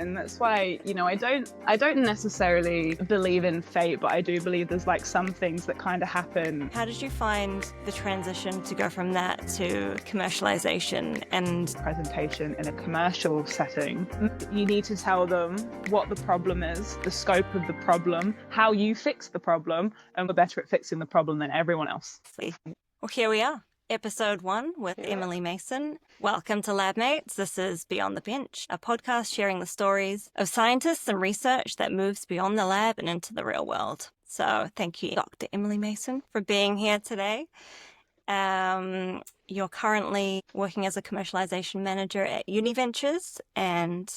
And that's why, I don't necessarily believe in fate, but I do believe there's like some things that kind of happen. How did you find the transition to go from that to commercialization and Presentation in a commercial setting? You need to tell them what the problem is, the scope of the problem, how you fix the problem, and we're better at fixing the problem than everyone else. Well, here we are. Episode 1 with Emily Mason. Welcome to LabMates. This is Beyond the Bench, a podcast sharing the stories of scientists and research that moves beyond the lab and into the real world. So thank you, Dr. Emily Mason, for being here today. You're currently working as a commercialization manager at Univentures, and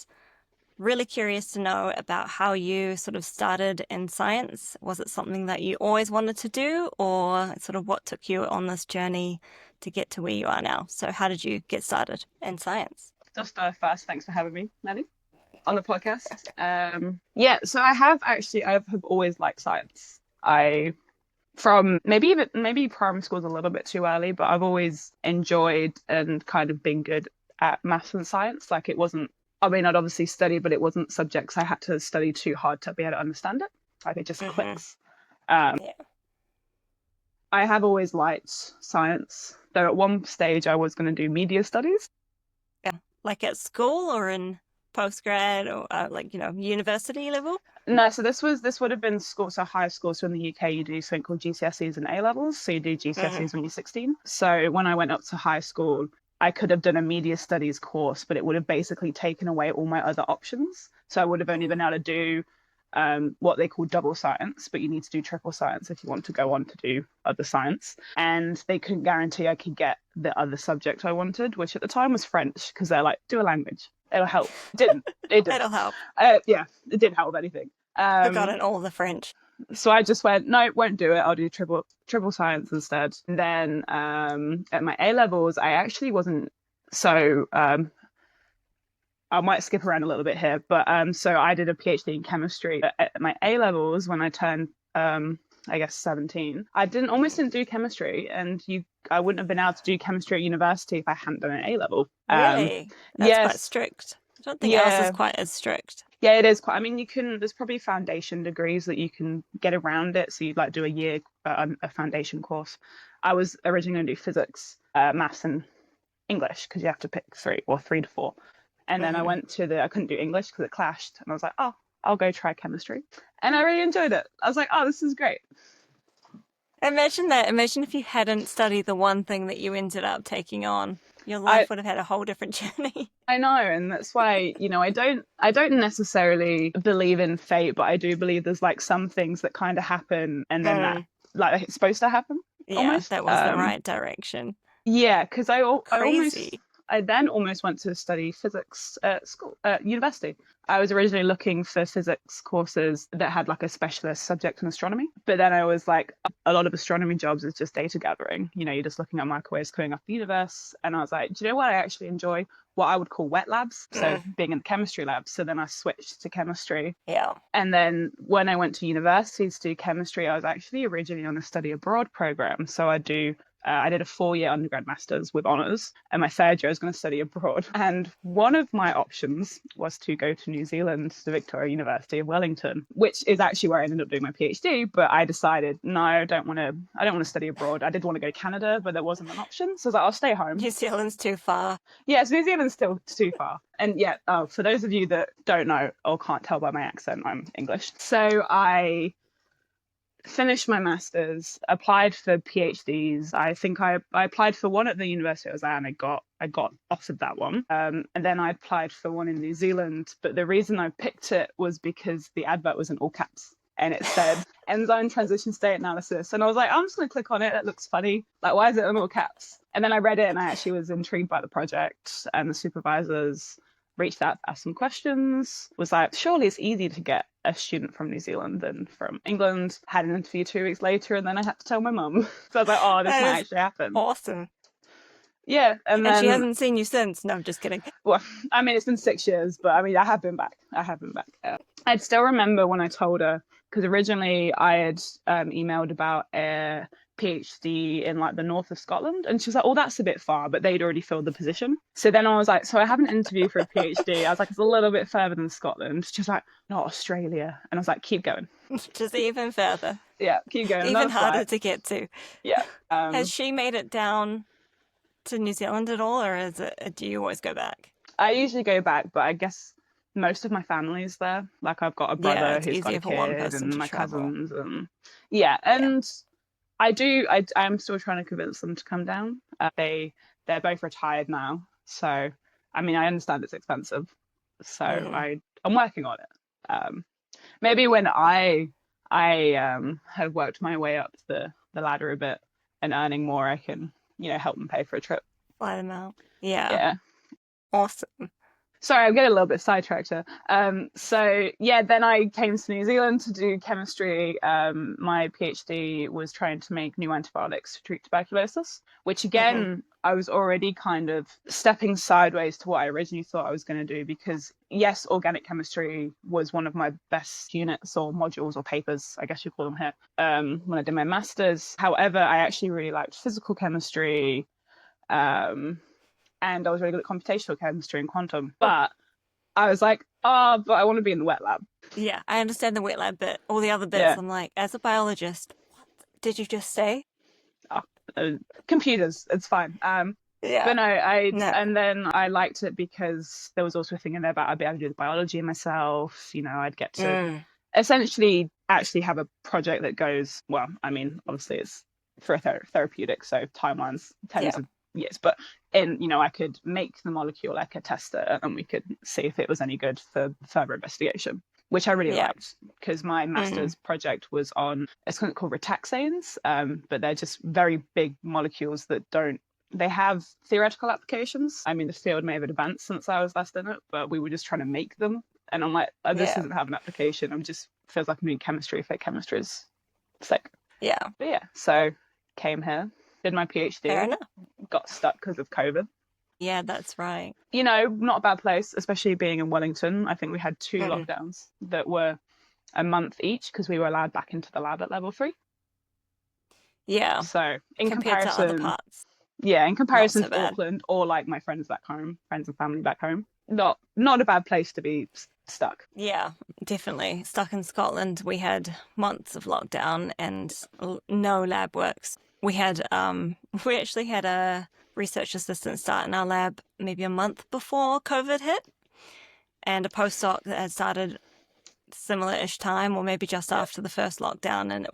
really curious to know about how you sort of started in science. Was it something that you always wanted to do, or sort of what took you on this journey to get to where you are now? So how did you get started in science? Just first, thanks for having me, Maddie, on the podcast. So I have always liked science. From maybe primary school's a little bit too early, but I've always enjoyed and kind of been good at maths and science. Like I'd obviously study, but it wasn't subjects I had to study too hard to be able to understand it. Like it just clicks. I have always liked science, though at one stage I was going to do media studies. Yeah, like at school or in postgrad or university level? No, so this would have been school, so high school. So in the UK, you do something called GCSEs and A levels. So you do GCSEs when you're 16. So when I went up to high school, I could have done a media studies course, but it would have basically taken away all my other options. So I would have only been able to do what they call double science, but you need to do triple science if you want to go on to do other science. And they couldn't guarantee I could get the other subject I wanted, which at the time was French, because they're like, do a language. It'll help. It didn't. It'll help. It didn't help anything. Forgotten all the French. So I just went, no, won't do it. I'll do triple science instead. And then at my A levels, I actually wasn't so. I might skip around a little bit here, but so I did a PhD in chemistry at my A levels when I turned 17. I almost didn't do chemistry, and I wouldn't have been able to do chemistry at university if I hadn't done an A level. Really? That's quite strict. I don't think ours is quite as strict. Yeah, it is quite. I mean, there's probably foundation degrees that you can get around it. So you'd like do a year, a foundation course. I was originally going to do physics, maths, and English, because you have to pick 3 to 4. And then I couldn't do English because it clashed. And I was like, oh, I'll go try chemistry. And I really enjoyed it. I was like, oh, this is great. Imagine that. Imagine if you hadn't studied the one thing that you ended up taking on. Your life would have had a whole different journey. I know, and that's why, I don't necessarily believe in fate, but I do believe there's like some things that kind of happen, and then that, like, it's supposed to happen. Yeah, almost. That was the right direction. Yeah, because I then almost went to study physics at university. I was originally looking for physics courses that had like a specialist subject in astronomy. But then I was like, a lot of astronomy jobs is just data gathering. You're just looking at microwaves coming off the universe. And I was like, do you know what I actually enjoy? What I would call wet labs. So being in the chemistry lab. So then I switched to chemistry. Yeah. And then when I went to university to do chemistry, I was actually originally on a study abroad program. So I did a 4-year undergrad master's with honours, and my third year I was going to study abroad. And one of my options was to go to New Zealand, the Victoria University of Wellington, which is actually where I ended up doing my PhD. But I decided, no, I don't want to study abroad. I did want to go to Canada, but there wasn't an option. So I was like, I'll stay home. New Zealand's too far. Yes, New Zealand's still too far. And yet, for those of you that don't know or can't tell by my accent, I'm English. So I finished my master's, applied for PhDs. I think I applied for one at the university I was at, and I got offered that one. And then I applied for one in New Zealand. But the reason I picked it was because the advert was in all caps, and it said enzyme transition state analysis. And I was like, I'm just going to click on it. It looks funny. Like, why is it in all caps? And then I read it, and I actually was intrigued by the project, and the supervisors reached out, asked some questions, was like, surely it's easy to get a student from New Zealand than from England. Had an interview 2 weeks later, and then I had to tell my mum. So I was like, oh, this might actually happen. Awesome. Yeah. And then she hasn't seen you since. No, I'm just kidding. Well, I mean, it's been 6 years, but I mean, I have been back. I'd still remember when I told her, because originally I had emailed about PhD in like the north of Scotland. And she was like, oh, that's a bit far, but they'd already filled the position. So then I was like, so I have an interview for a PhD. I was like, it's a little bit further than Scotland. She was like, not Australia. And I was like, keep going. Just even further, Yeah, keep going. even That's harder fine. to get to. Yeah. Has she made it down to New Zealand at all, or do you always go back? I usually go back, but I guess most of my family's there. Like I've got a Yeah, brother it's who's got easier a for one kid person and to my travel. cousins and yeah, Yeah. and I'm still trying to convince them to come down. They're both retired now, so I mean I understand it's expensive, so Mm. I'm working on it. Maybe when I have worked my way up the ladder a bit and earning more, I can help them pay for a trip. Fly them out. Yeah. Yeah. Awesome. Sorry, I'm getting a little bit sidetracked here. So yeah, then I came to New Zealand to do chemistry. My PhD was trying to make new antibiotics to treat tuberculosis, which Hmm. again, I was already kind of stepping sideways to what I originally thought I was going to do because yes, organic chemistry was one of my best units or modules or papers, I guess you call them here, when I did my master's. However, I actually really liked physical chemistry. And I was really good at computational chemistry and quantum. But I was like, but I want to be in the wet lab. Yeah, I understand the wet lab bit. All the other bits, Yeah. I'm like, as a biologist, what did you just say? Oh, computers, it's fine. Yeah. But no, No. and then I liked it because there was also a thing in there about I'd be able to do the biology myself. I'd get to Mm. essentially actually have a project that goes, well, I mean, obviously it's for a therapeutic, so timelines, tens Yeah. of years, but I could make the molecule, I could test it, and we could see if it was any good for further investigation, which I really Yeah. liked because my Hmm. master's project was on it's called ritaxanes, but they're just very big molecules that they have theoretical applications. I mean, the field may have advanced since I was last in it, but we were just trying to make them. And I'm like, this Yeah. doesn't have an application. I'm just feels like I'm doing chemistry. Fake chemistry is sick. Yeah. But yeah, so came here, did my Fair PhD, enough. got stuck because of COVID. Yeah, that's right. Not a bad place, especially being in Wellington. I think we had two Hmm. lockdowns that were a month each because we were allowed back into the lab at level 3. Yeah. So in Compared to other comparison, parts, yeah, in not comparison so to bad. Auckland or like my friends back home, friends and family back home, not a bad place to be stuck. Yeah, definitely. Stuck in Scotland, we had months of lockdown and no lab works. We had we actually had a research assistant start in our lab maybe a month before COVID hit, and a postdoc that had started similar-ish time or maybe just Yeah, after the first lockdown, and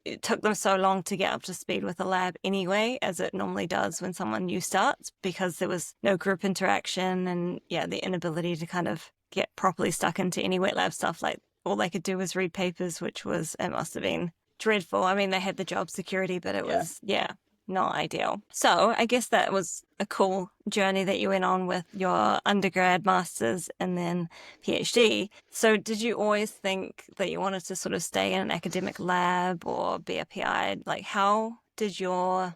it took them so long to get up to speed with the lab anyway, as it normally does when someone new starts, because there was no group interaction and yeah, the inability to kind of get properly stuck into any wet lab stuff. Like all they could do was read papers, it must have been dreadful. I mean, they had the job security, but it yeah, was, yeah, not ideal. So I guess that was a cool journey that you went on with your undergrad, master's, and then PhD. So did you always think that you wanted to sort of stay in an academic lab or be a PI? Like, how did your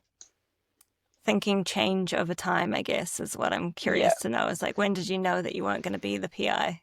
thinking change over time, I guess, is what I'm yeah. curious to know. Is like, when did you know that you weren't going to be the PI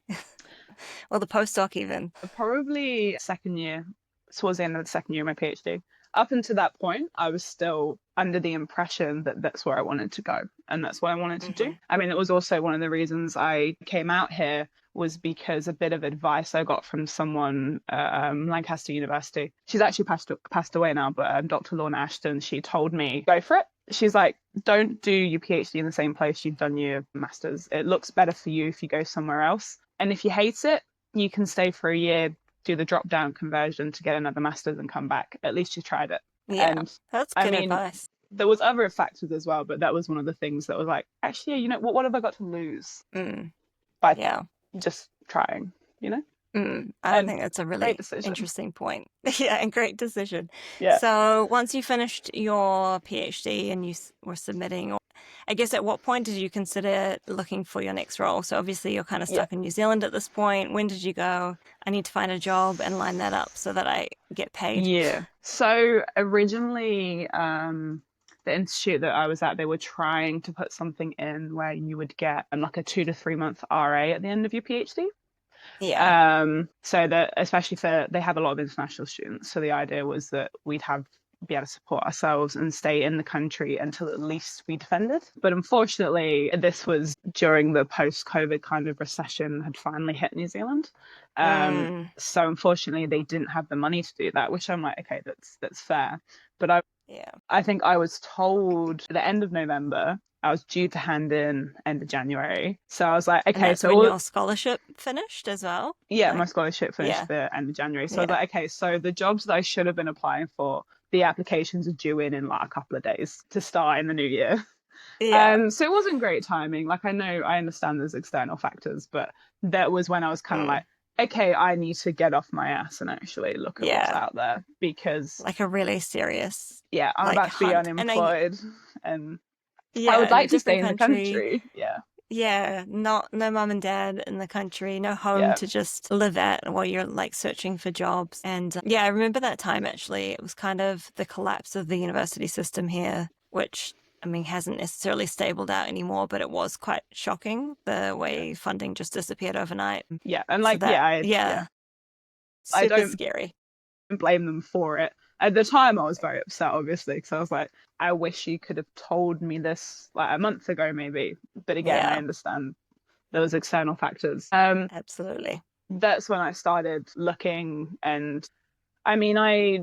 or the postdoc even? Probably second year, towards the end of the second year of my PhD. Up until that point, I was still under the impression that that's where I wanted to go and that's what I wanted to do. Hmm. I mean, it was also one of the reasons I came out here was because a bit of advice I got from someone at Lancaster University. She's actually passed away now, but Dr. Lorna Ashton, she told me, go for it. She's like, don't do your PhD in the same place you've done your master's. It looks better for you if you go somewhere else. And if you hate it, you can stay for a year, do the drop down conversion to get another master's and come back. At least you tried it. Yeah, And that's I good mean, advice. there was other factors as well, but that was one of the things that was like, actually, what have I got to lose Mm, by yeah. just trying, you know? I And think that's a great really decision. interesting point. Yeah, and great decision. Yeah. So once you finished your PhD and you were submitting, or I guess at what point did you consider looking for your next role? So obviously you're kind of Yeah. stuck in New Zealand at this point. When did you go, I need to find a job and line that up so that I get paid? Yeah. So originally, the institute that I was at, they were trying to put something in where you would get like a 2 to 3 month RA at the end of your PhD. Yeah. So that especially they have a lot of international students. So the idea was that we'd have be able to support ourselves and stay in the country until at least we defended. But unfortunately, this was during the post-COVID kind of recession had finally hit New Zealand. So unfortunately, they didn't have the money to do that, which I'm like, okay, that's fair. But I think I was told at the end of November, I was due to hand in end of January. So I was like, okay, and that's so when your scholarship finished as well? Yeah, my scholarship finished the end of January. So I was like, okay, so the jobs that I should have been applying for, the applications are due in like a couple of days to start in the new year. So it wasn't great timing. Like, I understand there's external factors, but that was when I was kind of like, okay, I need to get off my ass and actually look at what's out there, because like a really serious I'm like, about to be hunt. unemployed and I would like to stay in the country. No mum and dad in the country, no home to just live at while you're like searching for jobs. And I remember that time actually. It was kind of the collapse of the university system here, which I mean hasn't necessarily stabled out anymore, but it was quite shocking the way funding just disappeared overnight. And like super I don't scary. Blame them for it. At the time, I was very upset, obviously, because I was like, I wish you could have told me this like a month ago, maybe. But again, I understand there was external factors. Absolutely. That's when I started looking, and I mean, I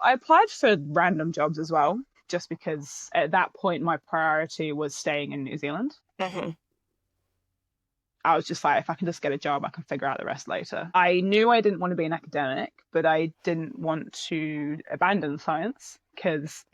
applied for random jobs as well, just because at that point my priority was staying in New Zealand. I was just like, if I can just get a job, I can figure out the rest later. I knew I didn't want to be an academic, but I didn't want to abandon science because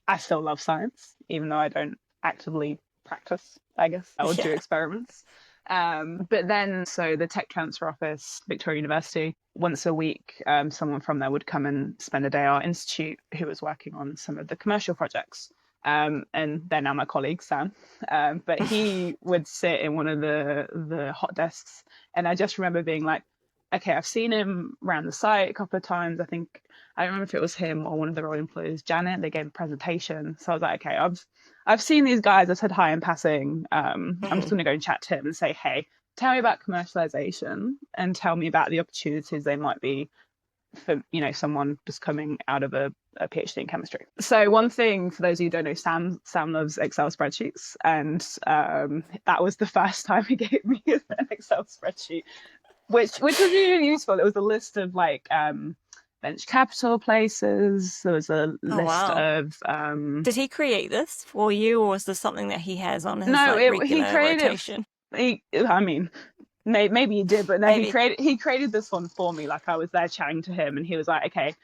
I still love science, even though I don't actively practice, I guess. I would do experiments. But then, so the tech transfer office, Victoria University, once a week, someone from there would come and spend a day at our institute who was working on some of the commercial projects. And they're now my colleague, Sam. But he would sit in one of the hot desks. And I just remember being like, okay, I've seen him around the site a couple of times. I don't remember if it was him or one of the role employees, Janet. They gave a presentation. So I was like, okay, I've seen these guys. I said hi in passing. I'm just going to go and chat to him and say, hey, tell me about commercialization and tell me about the opportunities they might be for someone just coming out of a PhD in chemistry. So one thing, for those of you who don't know, Sam loves Excel spreadsheets, and that was the first time he gave me an Excel spreadsheet, which was really useful. It was a list of like venture capital places. There was a list of. Did he create this for you, or was this something that he has on his he created rotation? Maybe he did, but no, he created this one for me. Like, I was there chatting to him and he was like, okay,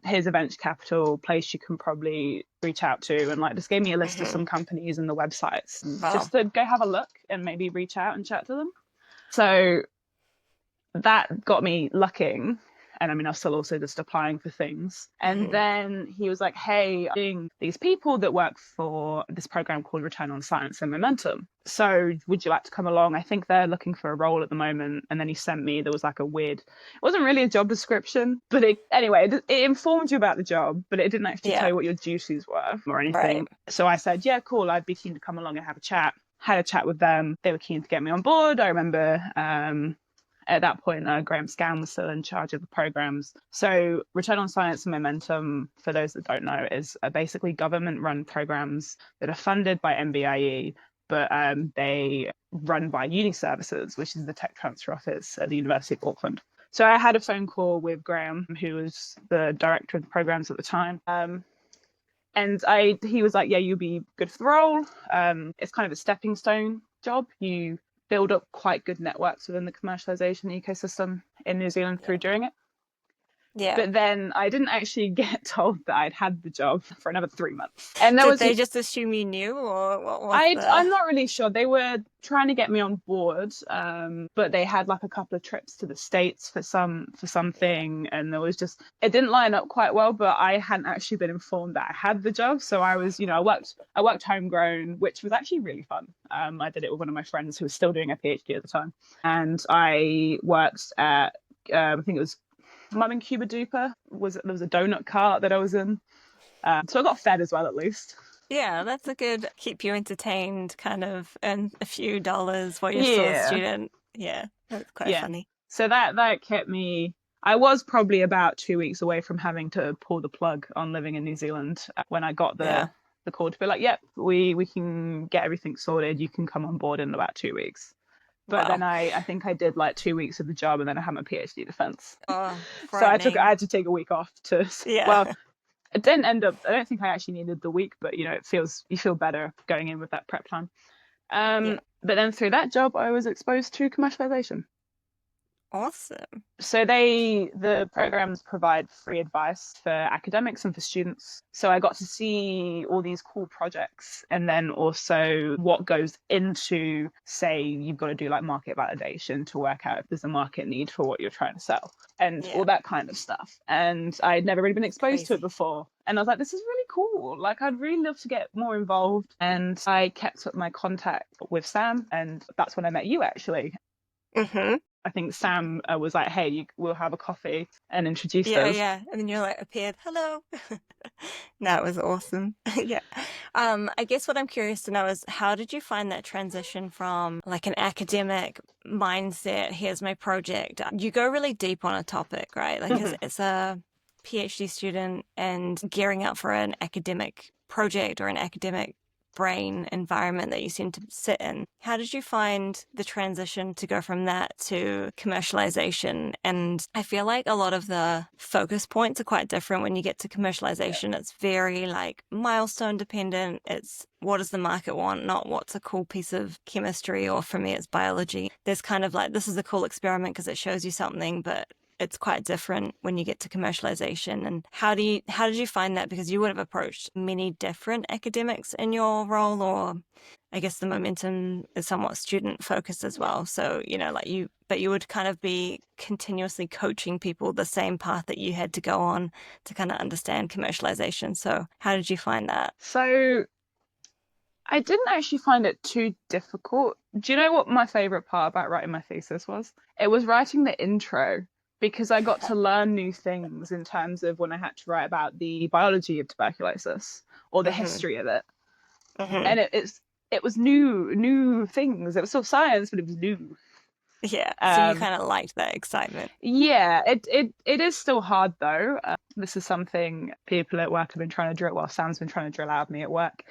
here's a venture capital place you can probably reach out to, and like just gave me a list of some companies and the websites, and just to go have a look and maybe reach out and chat to them. So that got me looking. And I mean, I was still also just applying for things. And then he was like, hey, I'm these people that work for this program called Return on Science and Momentum. So would you like to come along? I think they're looking for a role at the moment. And then he sent me, there was like it wasn't really a job description, but it informed you about the job, but it didn't actually tell you what your duties were or anything. Right. So I said, yeah, cool, I'd be keen to come along and have a chat. Had a chat with them. They were keen to get me on board. I remember at that point, Graham Scan was still in charge of the programs. So Return on Science and Momentum, for those that don't know, is basically government-run programs that are funded by MBIE, but they run by Uni Services, which is the tech transfer office at the University of Auckland. So I had a phone call with Graham, who was the director of the programs at the time. And he was like, yeah, you'll be good for the role. It's kind of a stepping stone job. You build up quite good networks within the commercialization ecosystem in New Zealand through doing it. Yeah. But then I didn't actually get told that I'd had the job for another 3 months. And did they just assume you knew, or what was I'm not really sure. They were trying to get me on board, but they had like a couple of trips to the States for something, and there was just, it didn't line up quite well. But I hadn't actually been informed that I had the job, so I was, I worked homegrown, which was actually really fun. I did it with one of my friends who was still doing a PhD at the time, and I worked at I think it was Mum and Cuba Duper. There was a donut cart that I was in, so I got fed as well, at least. Yeah, that's a good keep you entertained kind of, earn a few dollars while you're still a student. Yeah, that's quite funny. So that kept me I was probably about 2 weeks away from having to pull the plug on living in New Zealand when I got Yeah. the call to be like, yep, we can get everything sorted. You can come on board in about 2 weeks. But then Wow. I think I did like 2 weeks of the job and then I had my PhD defense. Oh, So I frightening. had to take a week off to, Yeah. well, it didn't end up, I don't think I actually needed the week, but you feel better going in with that prep time. Yeah. But then through that job, I was exposed to commercialization. Awesome. So the programs provide free advice for academics and for students. So I got to see all these cool projects and then also what goes into, say, you've got to do like market validation to work out if there's a market need for what you're trying to sell and Yeah. all that kind of stuff. And I'd never really been exposed to it Crazy. before. And I was like, this is really cool. Like, I'd really love to get more involved. And I kept up my contact with Sam, and that's when I met you, actually. Mm-hmm. I think Sam was like, hey, we'll have a coffee and introduced Yeah, us. yeah. And then you're like appeared, hello. No, it was awesome. Yeah. I guess what I'm curious to know is how did you find that transition from like an academic mindset, here's my project. You go really deep on a topic, right? Like it's a PhD student and gearing up for an academic project or an academic brain environment that you seem to sit in. How did you find the transition to go from that to commercialization? And I feel like a lot of the focus points are quite different when you get to commercialization. It's very like milestone dependent. It's what does the market want, not what's a cool piece of chemistry, or for me, it's biology. There's kind of like, this is a cool experiment because it shows you something, but it's quite different when you get to commercialization. And how did you find that? Because you would have approached many different academics in your role, or I guess the momentum is somewhat student focused as well. So, but you would kind of be continuously coaching people the same path that you had to go on to kind of understand commercialization. So how did you find that? So I didn't actually find it too difficult. Do you know what my favorite part about writing my thesis was? It was writing the intro, because I got to learn new things in terms of when I had to write about the biology of tuberculosis or the history of it. And it was new things. It was still science, but it was new. Yeah. So you kind of liked that excitement. Yeah, it is still hard though. This is something people at work have been trying to drill. Well, Sam's been trying to drill out of me at work.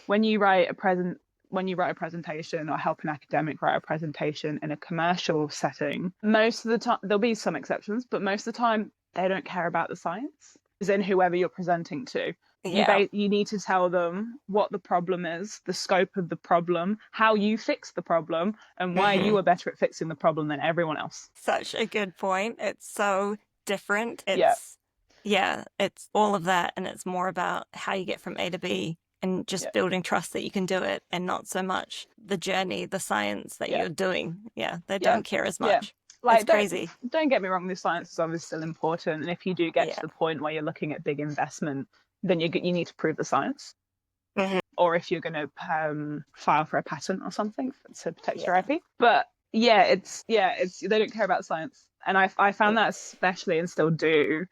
When you write a presentation or help an academic write a presentation in a commercial setting, most of the time, there'll be some exceptions, but most of the time they don't care about the science, as in whoever you're presenting to. Yeah. You need to tell them what the problem is, the scope of the problem, how you fix the problem, and why you are better at fixing the problem than everyone else. Such a good point. It's so different. It's all of that, and it's more about how you get from A to B and just building trust that you can do it, and not so much the journey, the science that you're doing. Yeah, they don't care as much. Like, it's crazy. Don't get me wrong, the science is obviously still important, and if you do get to the point where you're looking at big investment, then you need to prove the science. Or if you're going to file for a patent or something to protect your IP. But they don't care about science, and I found that especially, and still do,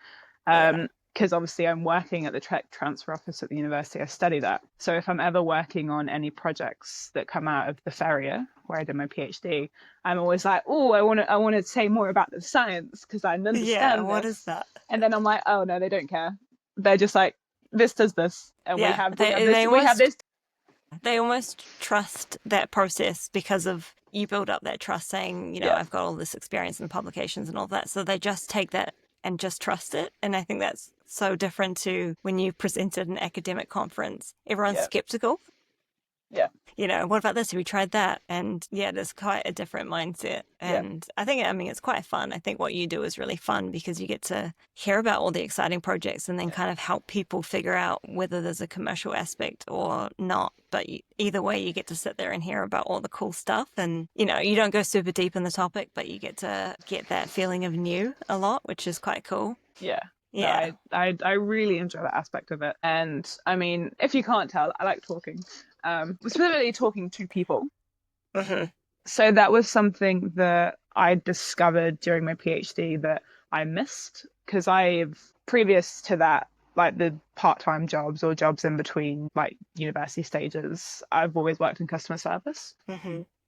because obviously I'm working at the tech transfer office at the university. I study that, so if I'm ever working on any projects that come out of the Ferrier, where I did my PhD, I'm always like, oh, I want to say more about the science because I understand. Yeah, what is that? And then I'm like, oh no, they don't care. They're just like, this does this, and we have this. They almost trust that process because of you build up that trust, saying, I've got all this experience in publications and all that. So they just take that and just trust it. And I think that's so different to when you present at an academic conference. Everyone's skeptical. Yeah. What about this? Have you tried that? And there's quite a different mindset. And I think, it's quite fun. I think what you do is really fun because you get to hear about all the exciting projects and then kind of help people figure out whether there's a commercial aspect or not. But either way, you get to sit there and hear about all the cool stuff. And, you don't go super deep in the topic, but you get to get that feeling of new a lot, which is quite cool. Yeah. Yeah. No, I really enjoy that aspect of it. And I mean, if you can't tell, I like talking. Specifically talking to people. So that was something that I discovered during my PhD that I missed, because previous to that, like the part-time jobs or jobs in between like university stages, I've always worked in customer service.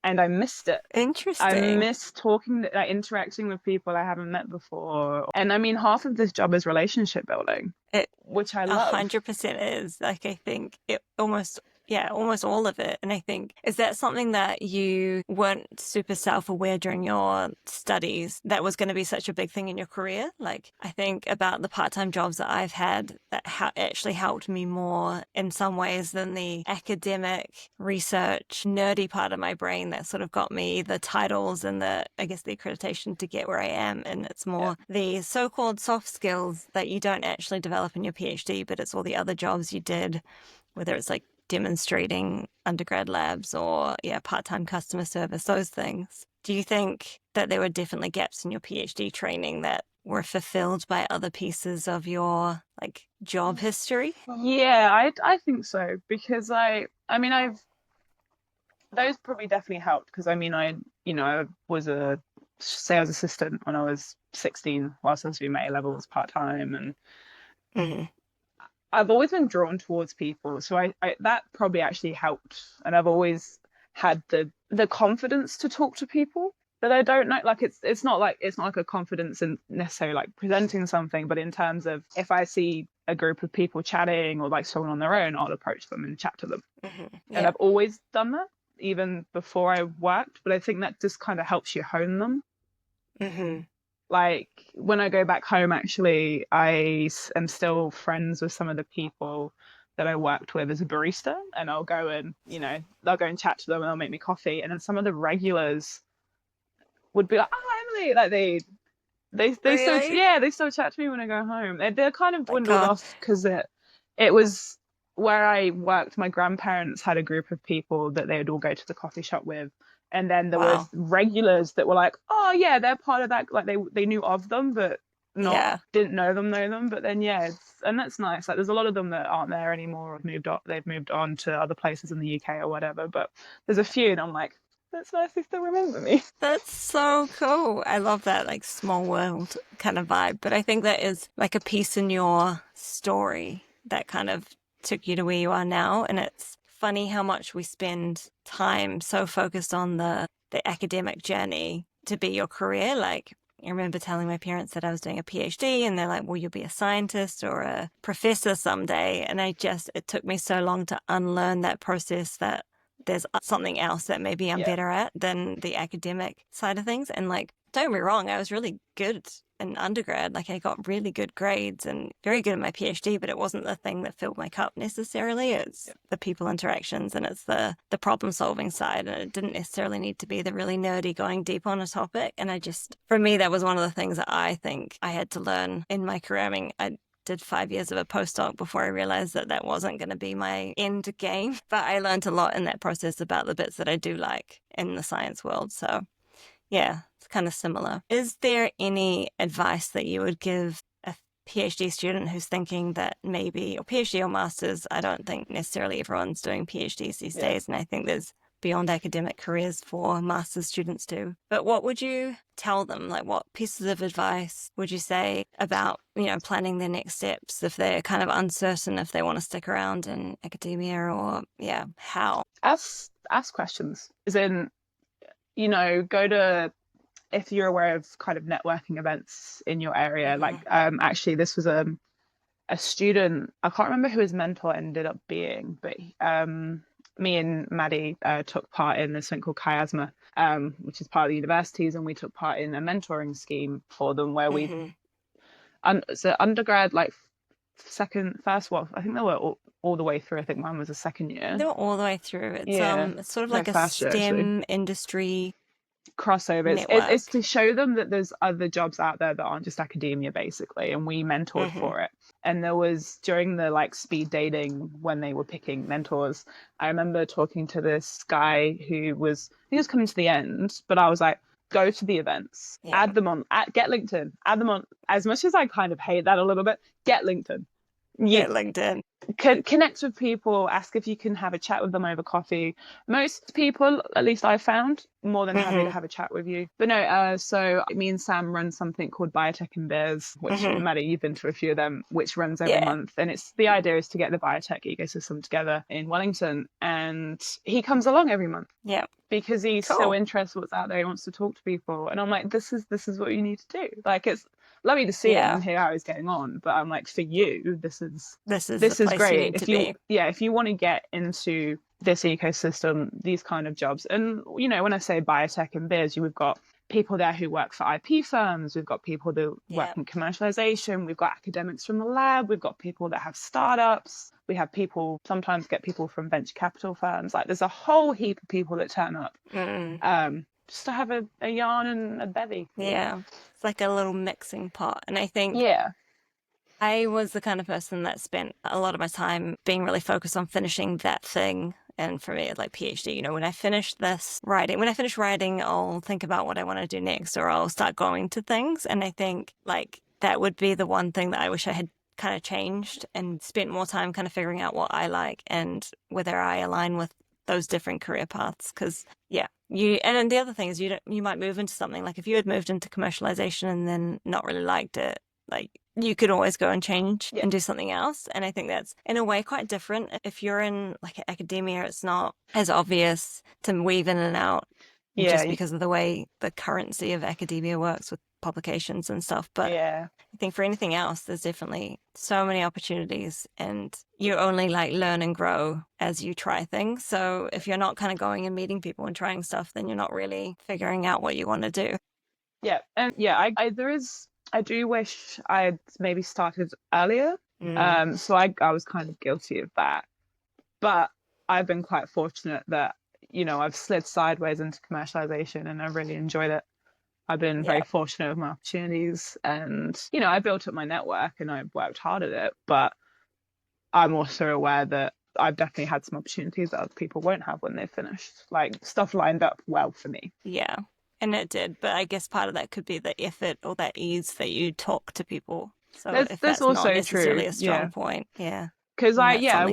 and I missed it. I Interesting. miss talking, like interacting with people I haven't met before. And I mean, half of this job is relationship building, It which I love. 100% is. Like, I think it almost, yeah, almost all of it. And I think, is that something that you weren't super self-aware during your studies that was going to be such a big thing in your career? Like, I think about the part-time jobs that I've had that actually helped me more in some ways than the academic research nerdy part of my brain that sort of got me the titles and the, I guess, the accreditation to get where I am. And it's Yeah. more the so-called soft skills that you don't actually develop in your PhD, but it's all the other jobs you did, whether it's like demonstrating undergrad labs or part-time customer service, those things. Do you think that there were definitely gaps in your PhD training that were fulfilled by other pieces of your like job history? Yeah, I think so because I mean I've those probably definitely helped because I mean I was a sales assistant when I was 16 whilst I was doing my A levels part time, and Mm-hmm. I've always been drawn towards people, so I that probably actually helped, and I've always had the confidence to talk to people that I don't know. Like it's not like a confidence in necessarily like presenting something, but in terms of if I see a group of people chatting or like someone on their own, I'll approach them and chat to them. Mm-hmm. And Yeah. I've always done that even before I worked, but I think that just kind of helps you hone them. Mm-hmm. Like when I go back home, actually, am still friends with some of the people that I worked with as a barista, and I'll go and, they'll go and chat to them and they'll make me coffee. And then some of the regulars would be like, "Oh, Emily," like they still, Really? yeah, they still chat to me when I go home. They're kind of My dwindled God. off because it was where I worked. My grandparents had a group of people that they would all go to the coffee shop with, and then there was Wow. regulars that were like, "Oh yeah, they're part of that." Like they knew of them, but not Yeah. didn't know them. But then yeah, and that's nice. Like there's a lot of them that aren't there anymore, or have moved on. They've moved on to other places in the UK or whatever. But there's a few, and I'm like, that's nice they still remember me. That's so cool. I love that like small world kind of vibe. But I think that is like a piece in your story that kind of took you to where you are now. And it's funny how much we spend time so focused on the academic journey to be your career. Like I remember telling my parents that I was doing a PhD and they're like, well, you'll be a scientist or a professor someday. And it took me so long to unlearn that process that there's something else that maybe I'm Yeah, better at than the academic side of things. And like, don't get me wrong, I was really good in undergrad. Like I got really good grades and very good at my PhD, but it wasn't the thing that filled my cup necessarily. It's yeah, the people interactions and it's the problem solving side. And it didn't necessarily need to be the really nerdy going deep on a topic. And for me, that was one of the things that I think I had to learn in my career. I mean, I did 5 years of a postdoc before I realized that that wasn't going to be my end game. But I learned a lot in that process about the bits that I do like in the science world. So yeah, it's kind of similar. Is there any advice that you would give a PhD student who's thinking that maybe, or PhD or master's, I don't think necessarily everyone's doing PhDs these yeah. days, and I think there's beyond academic careers for master's students too. But what would you tell them? Like what pieces of advice would you say about, planning their next steps if they're kind of uncertain if they want to stick around in academia or how? Ask questions. As in, go to if you're aware of kind of networking events in your area. Like Mm-hmm. actually this was a student, I can't remember who his mentor ended up being, but me and Maddie took part in this thing called Chiasma, which is part of the universities, and we took part in a mentoring scheme for them where Mm-hmm. so undergrad, like first, well, I think they were all the way through. I think mine was a second year. They were all the way through. Yeah, It's sort of no, like a first year actually. STEM industry Crossover. It's network. to show them that there's other jobs out there that aren't just academia, basically, and we mentored Mm-hmm. for it. And there was during the like speed dating when they were picking mentors, I remember talking to this guy he was coming to the end, but I was like, go to the events, Yeah. get LinkedIn, add them on. As much as I kind of hate that a little bit, get LinkedIn. you LinkedIn. connect with people, ask if you can have a chat with them over coffee. Most people, at least I found, more than happy to have a chat with you. But no, so me and Sam run something called Biotech and Beers, which Maddie, you've been to a few of them, which runs every month. And it's the idea is to get the biotech ecosystem together in Wellington. And he comes along every month. Yeah. Because he's so interested in what's out there, he wants to talk to people. And I'm like, this is what you need to do. Like, it's lovely to see him and hear how he's getting on, but I'm like, for you, this is great. If you want to get into this ecosystem, these kind of jobs, and when I say biotech and biz, we've got people there who work for IP firms, we've got people that work in commercialization, we've got academics from the lab, we've got people that have startups, we have people, sometimes get people from venture capital firms. Like, there's a whole heap of people that turn up just to have a yarn and a bevy. Yeah, it's like a little mixing pot. And I think I was the kind of person that spent a lot of my time being really focused on finishing that thing. And for me, it's like PhD, when I finish writing, I'll think about what I want to do next, or I'll start going to things. And I think like that would be the one thing that I wish I had kind of changed and spent more time kind of figuring out what I like and whether I align with those different career paths. Because and then the other thing is you might move into something, like if you had moved into commercialization and then not really liked it, like you could always go and change and do something else. And I think that's in a way quite different. If you're in like academia, it's not as obvious to weave in and out just because of the way the currency of academia works with publications and stuff. But I think for anything else, there's definitely so many opportunities, and you only like learn and grow as you try things. So if you're not kind of going and meeting people and trying stuff, then you're not really figuring out what you want to do. Yeah. And I do wish I'd maybe started earlier. So I was kind of guilty of that. But I've been quite fortunate that, I've slid sideways into commercialization and I've really enjoyed it. I've been very fortunate with my opportunities, and, I built up my network and I've worked hard at it. But I'm also aware that I've definitely had some opportunities that other people won't have when they've finished. Like, stuff lined up well for me. Yeah. And it did, but I guess part of that could be the effort or that ease that you talk to people. So if that's also not necessarily a strong point, because I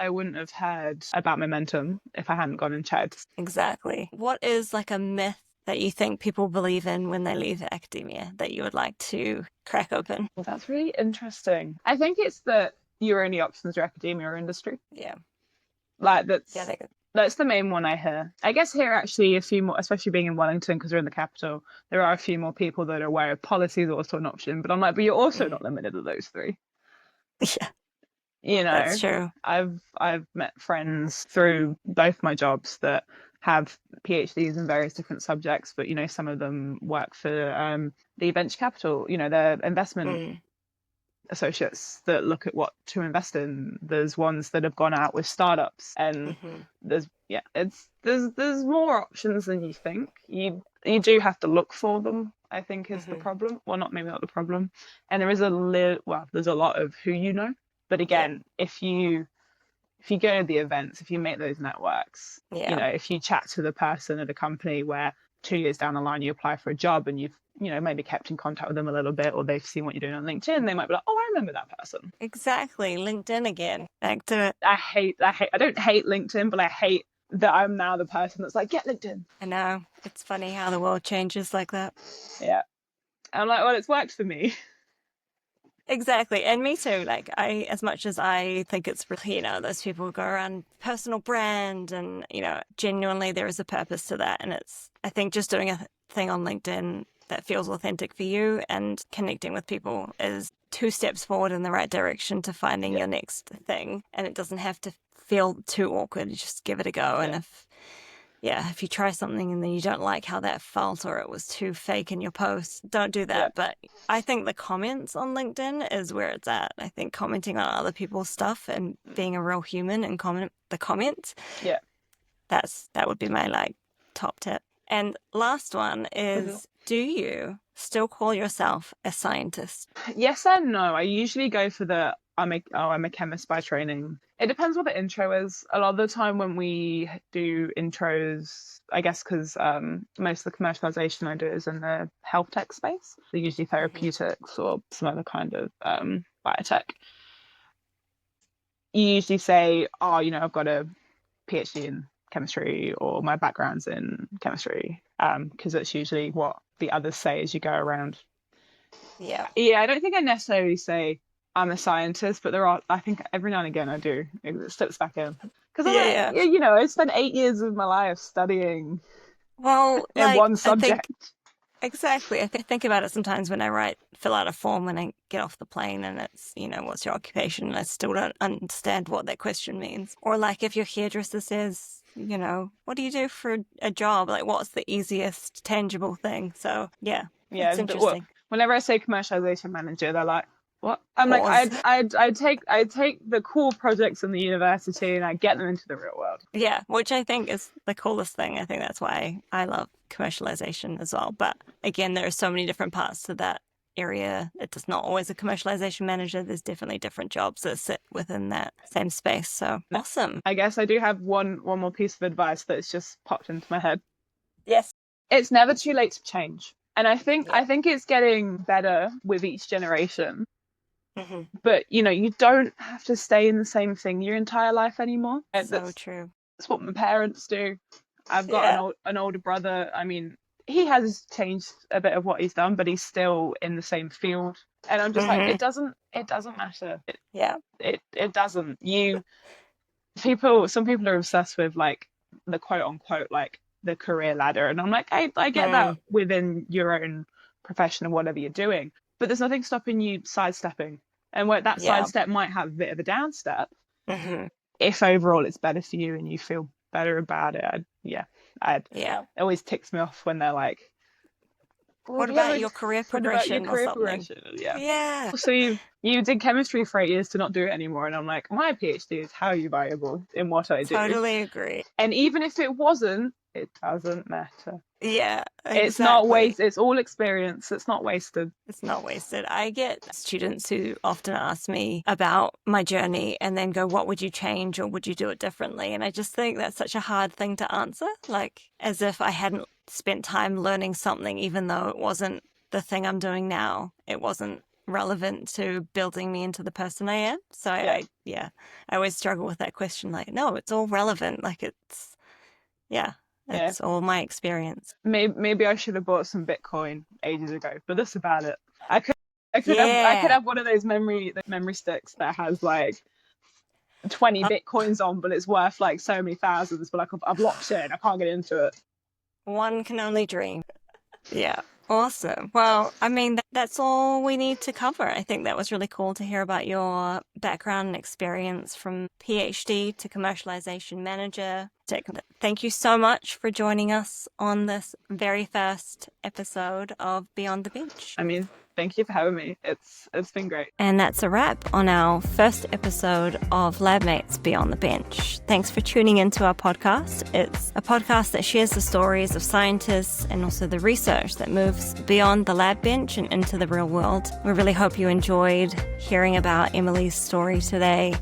wouldn't have heard about momentum if I hadn't gone and checked. Exactly. What is like a myth that you think people believe in when they leave academia that you would like to crack open? Well, that's really interesting. I think it's that your only options are academia or industry. Yeah. Like that's the main one I hear. I guess here actually a few more, especially being in Wellington because we're in the capital, there are a few more people that are aware of policies also an option. But I'm like, but you're also not limited to those three. Yeah. That's true. I've met friends through both my jobs that have PhDs in various different subjects, but some of them work for the venture capital, the investment associates that look at what to invest in. There's ones that have gone out with startups, and there's more options than you think. You do have to look for them, I think, is the problem. Well, maybe not the problem. And there is there's a lot of who you know. But again, if you go to the events, if you make those networks, if you chat to the person at a company where 2 years down the line you apply for a job and you've maybe kept in contact with them a little bit, or they've seen what you're doing on LinkedIn, they might be like, oh, I remember that person. Exactly. LinkedIn again. Back to it. I don't hate LinkedIn, but I hate that I'm now the person that's like, get LinkedIn. I know. It's funny how the world changes like that. Yeah. I'm like, well, it's worked for me. Exactly. And me too. Like as much as I think it's really, those people go around personal brand and, genuinely there is a purpose to that. And I think just doing a thing on LinkedIn that feels authentic for you and connecting with people is 2 steps forward in the right direction to finding your next thing. And it doesn't have to feel too awkward. You just give it a go. And if you try something and then you don't like how that felt or it was too fake in your post, don't do that. But I think the comments on LinkedIn is where it's at. I think commenting on other people's stuff and being a real human and the comments. Yeah. That would be my top tip. And last one is, do you still call yourself a scientist? Yes and no. I usually go for I'm a chemist by training. It depends what the intro is. A lot of the time when we do intros, I guess because most of the commercialization I do is in the health tech space. They're usually therapeutics or some other kind of biotech. you usually say, oh, I've got a PhD in chemistry, or my background's in chemistry, because that's usually what the others say as you go around. Yeah. I don't think I necessarily say I'm a scientist, but I think every now and again I do. It slips back in. Because I spent 8 years of my life studying in one subject. Exactly. I think about it sometimes when I fill out a form when I get off the plane, and it's, what's your occupation? And I still don't understand what that question means. Or like if your hairdresser says, what do you do for a job? Like, what's the easiest tangible thing? So yeah, it's interesting. Whenever I say commercialization manager, they're like, what? I'm like, I take the cool projects in the university and I get them into the real world. Yeah, which I think is the coolest thing. I think that's why I love commercialization as well. But again, there are so many different parts to that area. It's not always a commercialization manager. There's definitely different jobs that sit within that same space. So awesome. I guess I do have one more piece of advice that's just popped into my head. Yes. It's never too late to change. And I think it's getting better with each generation. Mm-hmm. But, you don't have to stay in the same thing your entire life anymore. So true. That's what my parents do. I've got an older brother. I mean, he has changed a bit of what he's done, but he's still in the same field. And I'm just like, it doesn't matter. It doesn't. Some people are obsessed with like the quote unquote, like the career ladder. And I'm like, I get that within your own profession and whatever you're doing, but there's nothing stopping you sidestepping. And where that sidestep might have a bit of a downstep, if overall it's better for you and you feel better about it, it always ticks me off when they're like, what about your career progression? Yeah. So you did chemistry for 8 years to not do it anymore. And I'm like, my PhD is highly valuable in what I do. Totally agree. And even if it wasn't, it doesn't matter. Yeah, exactly. It's not waste. It's all experience. It's not wasted. It's not wasted. I get students who often ask me about my journey and then go, what would you change or would you do it differently? And I just think that's such a hard thing to answer, like as if I hadn't spent time learning something, even though it wasn't the thing I'm doing now. It wasn't relevant to building me into the person I am. So I always struggle with that question. Like, no, it's all relevant. Like it's all my experience. Maybe I should have bought some Bitcoin ages ago, but that's about it. I could have one of those memory sticks that has like 20 Bitcoins on, but it's worth like so many thousands. But like I've locked in, I can't get into it. One can only dream. Yeah. Awesome. Well, I mean, that's all we need to cover. I think that was really cool to hear about your background and experience from PhD to commercialization manager. Thank you so much for joining us on this very first episode of Beyond the Bench. I mean, thank you for having me. It's been great. And that's a wrap on our first episode of LabMates Beyond the Bench. Thanks for tuning into our podcast. It's a podcast that shares the stories of scientists and also the research that moves beyond the lab bench and into the real world. We really hope you enjoyed hearing about Emily's story today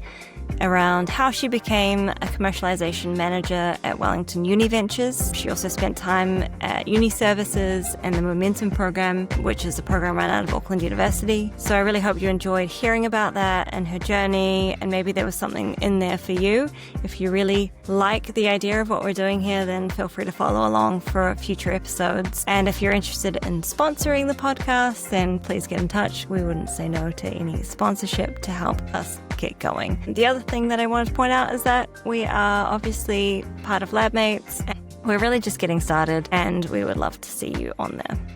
around how she became a commercialization manager at Wellington Univentures. She also spent time at Uni Services and the Momentum program, which is a program run out of Auckland University. So I really hope you enjoyed hearing about that and her journey, and maybe there was something in there for you. If you really like the idea of what we're doing here, then feel free to follow along for future episodes. And if you're interested in sponsoring the podcast, then please get in touch. We wouldn't say no to any sponsorship to help us get going. The other thing that I wanted to point out is that we are obviously part of LabMates. We're really just getting started, and we would love to see you on there.